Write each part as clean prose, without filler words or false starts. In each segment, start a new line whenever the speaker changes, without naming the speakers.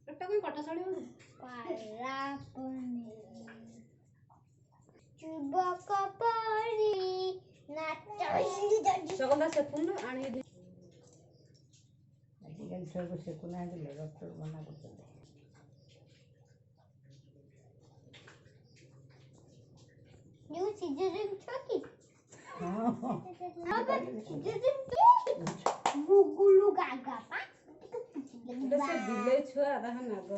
ଏଟା କଣ କଟା ଶାଢୀ ହଉନି
ଯୁବକ ପରି ନାଚ
ଜଗନ୍ନାଥ ସେପୁନ ଆଣି
ଆଜିକାଲି ଛୁଆକୁ ଶିଖୁନାହାନ୍ତି ଡକ୍ଟର ମନା କରୁଛନ୍ତି।
You scissors chucky. Gulu gaga pa.
ସେ ବିଲେଇ ଛୁଆ ତାହା ନାଗ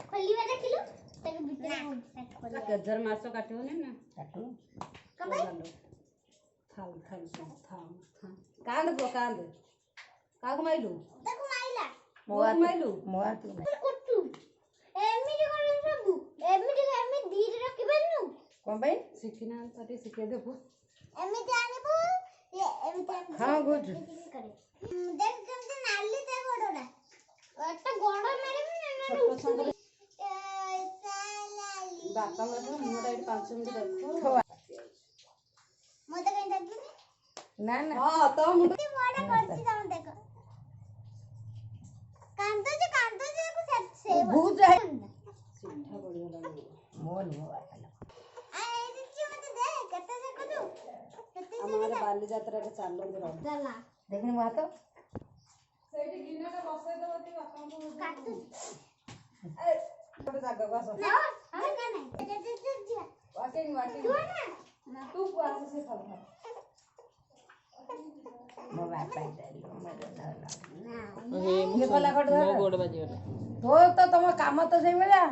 ଖୋଲିବା ଦେଖିଲୁ ତାକୁ ଭିତରେ
କେଜର ମାଛ କାଟିବନି ନା
କାଟୁ
ଥାଉ କାନ୍ଦ ପୁଅ କାନ୍ଦ କାହାକୁ ମାଇଲୁ
ତାକୁ ମାଇଲା
ମାଇଲୁ
ମୋ ହାତକୁ ନାହିଁ।
କରୁଛୁ ଏମିତି କଣ ସବୁ ଏମିତି ଧୀରେ ରଖିପାରିନୁ
କଣ ପାଇଁ
ଶିଖିନାହାନ୍ତି ତାକୁ ଶିଖେଇ ଦେବୁ
ଏମିତି ଆଣିବୁ ଏମିତି
ହଁ ବୁଝୁ
ଦେਖ କେମିତି ନାଲି ତା ଗୋଡଟା ଏଟା ଗୋଡ ମାରିବୁ ନା
ଛୋଟ ଛୁଆଙ୍କର ବାପା ମାତ୍ର ମୁହଁଟା ଏଠି 5 ମିନିଟ୍ ଦେଖୁ
ମତେ କାଇଁ ଦେଖୁନି
ନା ନା
ହଁ ତ ମୁଣ୍ଡ
ବଡ କରିଛି ତମ ଦେଖ କାନ୍ଦୁଛି ତାକୁ ସେ
ଭୁଜ
ସିଧା ପଡ଼ିଗଲା
ମୋ ନୁହଁ
ମତେ ଦେ କେତେ ଦେଖୁଛୁ କେତେ
ଆମ ଘରେ ବାଲିଯାତ୍ରାରେ ଚାଲନ୍ତି ରହ
ଦେଲା
ଦେଖିନି ମୋ ହାତ
ସେଇଠି ଗିନାଟା ବସେଇ ଦେବ ତି ବାପାଙ୍କୁ
କାଟୁ
ଗୋଟେ ଜାଗାକୁ ଆସ
ନା ଜାଗା ନାହିଁ
ୱାକିଂ ତୁ କୁ ଆସ ସେ ଖାଉ
ମୋ ବାପା
ଇଏ ଗଲା
ତୋ ତ ତମ କାମ ତ ସେଇଭଳିଆ